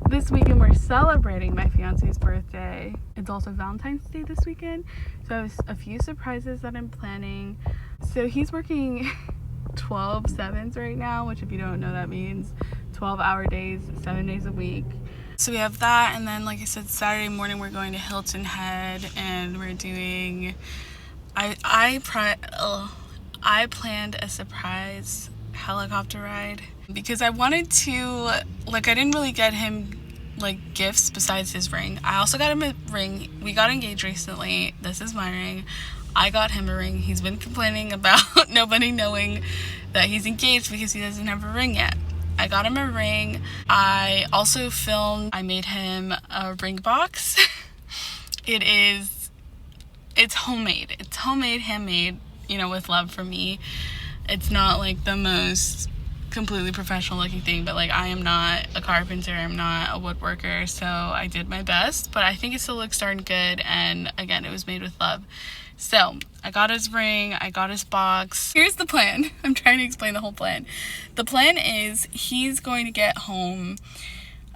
this weekend we're celebrating my fiance's birthday. It's also Valentine's Day this weekend, so I have a few surprises that I'm planning. So he's working 12/7s right now, which if you don't know, that means 12-hour days, 7 days a week. So we have that, and then like I said, Saturday morning we're going to Hilton Head, and we're doing I planned a surprise helicopter ride because I wanted to, like, I didn't really get him like gifts besides his ring. I also got him a ring. We got engaged recently. This is my ring. I got him a ring. He's been complaining about nobody knowing that he's engaged because he doesn't have a ring yet. I got him a ring. I also I made him a ring box. It's homemade. It's homemade, handmade, you know, with love from me. It's not like the most completely professional looking thing, but like I am not a carpenter, I'm not a woodworker, so I did my best, but I think it still looks darn good, and again, it was made with love. So I got his ring, I got his box. Here's the plan. I'm trying to explain the whole plan. The plan is he's going to get home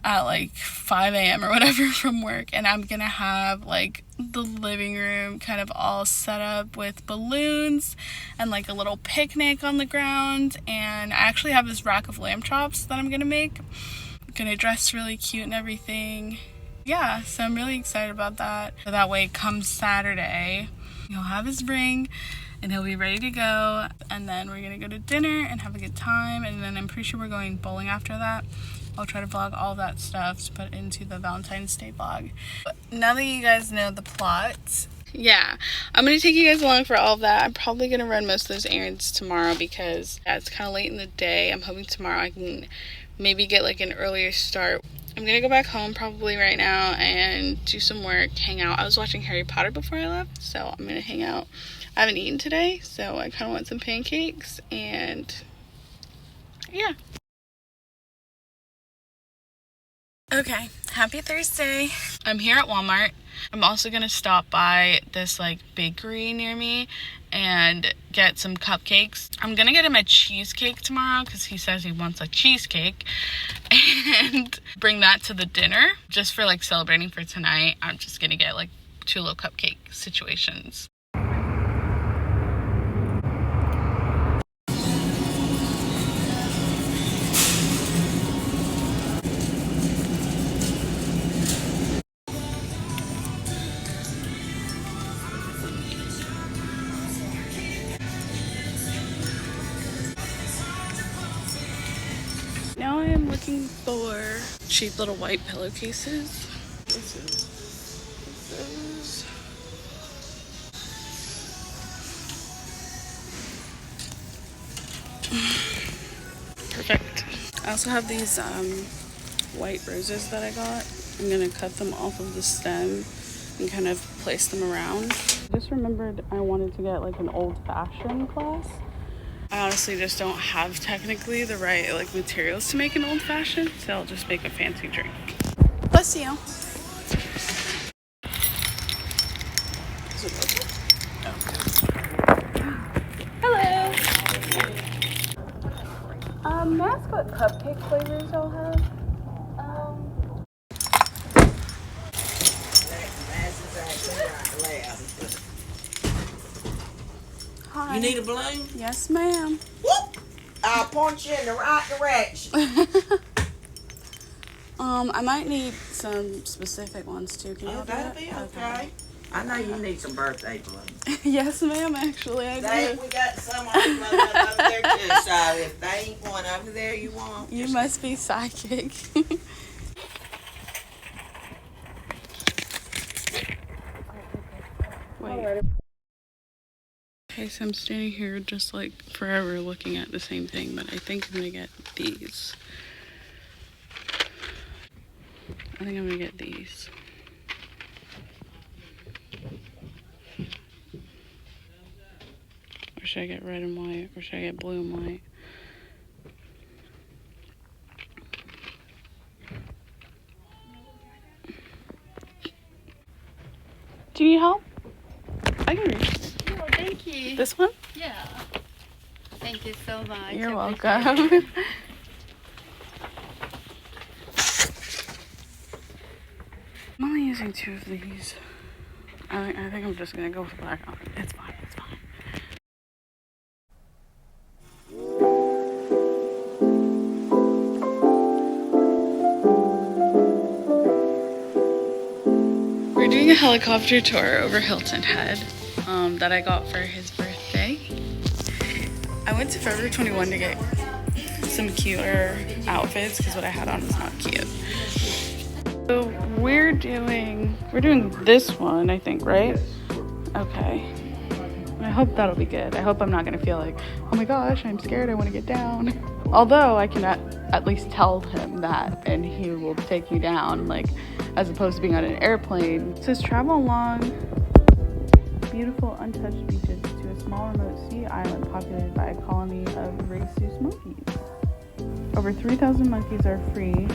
at like 5 a.m. or whatever from work, and I'm gonna have like the living room kind of all set up with balloons and like a little picnic on the ground, and I actually have this rack of lamb chops that I'm gonna make. I'm gonna dress really cute and everything. Yeah, so I'm really excited about that. So that way come Saturday, he'll have his ring and he'll be ready to go, and then we're gonna go to dinner and have a good time, and then I'm pretty sure we're going bowling after that. I'll try to vlog all that stuff to put into the Valentine's Day vlog. But now that you guys know the plot, yeah, I'm gonna take you guys along for all of that. I'm probably gonna run most of those errands tomorrow because it's kind of late in the day. I'm hoping tomorrow I can maybe get like an earlier start. I'm gonna go back home probably right now and do some work, hang out. I was watching Harry Potter before I left, so I'm gonna hang out. I haven't eaten today, so I kind of want some pancakes, and yeah. Okay, happy Thursday. I'm here at Walmart. I'm also gonna stop by this like bakery near me and get some cupcakes. I'm gonna get him a cheesecake tomorrow because he says he wants a cheesecake, and bring that to the dinner just for like celebrating for tonight. I'm just gonna get like 2 little cupcake situations. Now I am looking for cheap little white pillowcases. This is. Perfect. I also have these white roses that I got. I'm gonna cut them off of the stem and kind of place them around. I just remembered I wanted to get like an old-fashioned glass. I honestly just don't have technically the right like materials to make an old-fashioned, so I'll just make a fancy drink. Bless you. Is it open? Oh. Hello. May I ask what cupcake flavors y'all have? Hi. You need a balloon? Yes, ma'am. Whoop! I'll point you in the right direction. I might need some specific ones too. Can you help that'll be okay. I know you need some birthday balloons. Yes, ma'am. Actually, I do. We got some over there too. So if they ain't one over there you want, you must be psychic. Wait. Okay, so I'm standing here just like forever looking at the same thing, but I think I'm gonna get these. I think I'm gonna get these. Or should I get red and white? Or should I get blue and white? Do you need help? I can reach. Oh, thank you. This one? Yeah. Thank you so much. You're welcome. I'm only using 2 of these. I think I'm just gonna go with black on it. It's fine, it's fine. We're doing a helicopter tour over Hilton Head that I got for his birthday. I went to Forever 21 to get some cuter outfits because what I had on was not cute. So we're doing this one, I think, right? Okay. I hope that'll be good. I hope I'm not gonna feel like, oh my gosh, I'm scared, I want to get down. Although I can at least tell him that and he will take me down, like, as opposed to being on an airplane. It says travel along beautiful untouched beaches to a small remote sea island populated by a colony of rhesus monkeys. Over 3,000 monkeys are free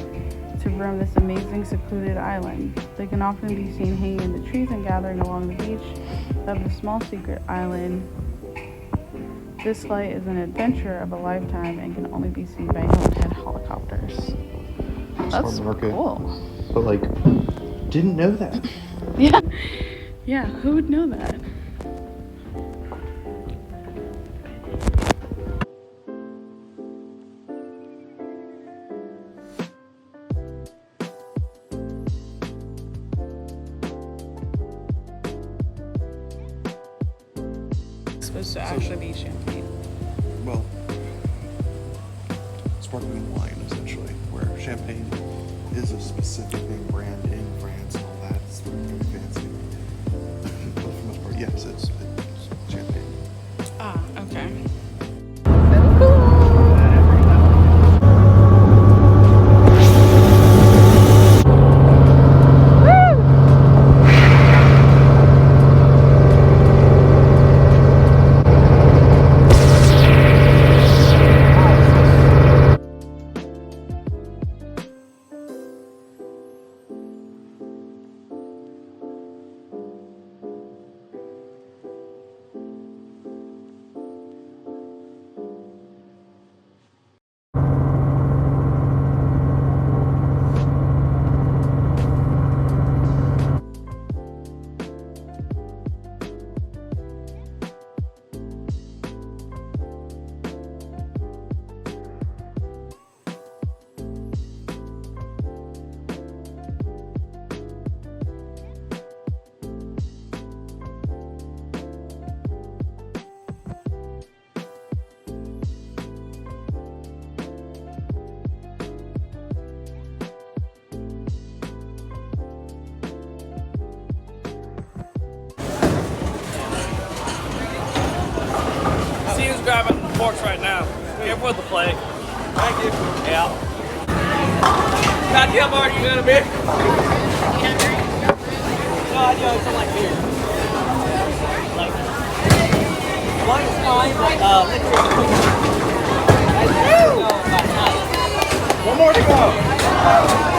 to roam this amazing secluded island. They can often be seen hanging in the trees and gathering along the beach of the small secret island. This flight is an adventure of a lifetime and can only be seen by Hilton Head helicopters. That's cool. But like, didn't know that. Yeah. Yeah, who would know that? Supposed to actually be champagne. Well, sparkling wine essentially, where champagne is a specific name brand in France and all that. It's very fancy. But for the most part, yes, it's champagne. Ah, okay. Grabbing the forks right now. Careful with the plate. Thank you. Yeah. Goddamn, are you gonna be? No, I know something like beer. Like, one is fine, but liquor. One more to go.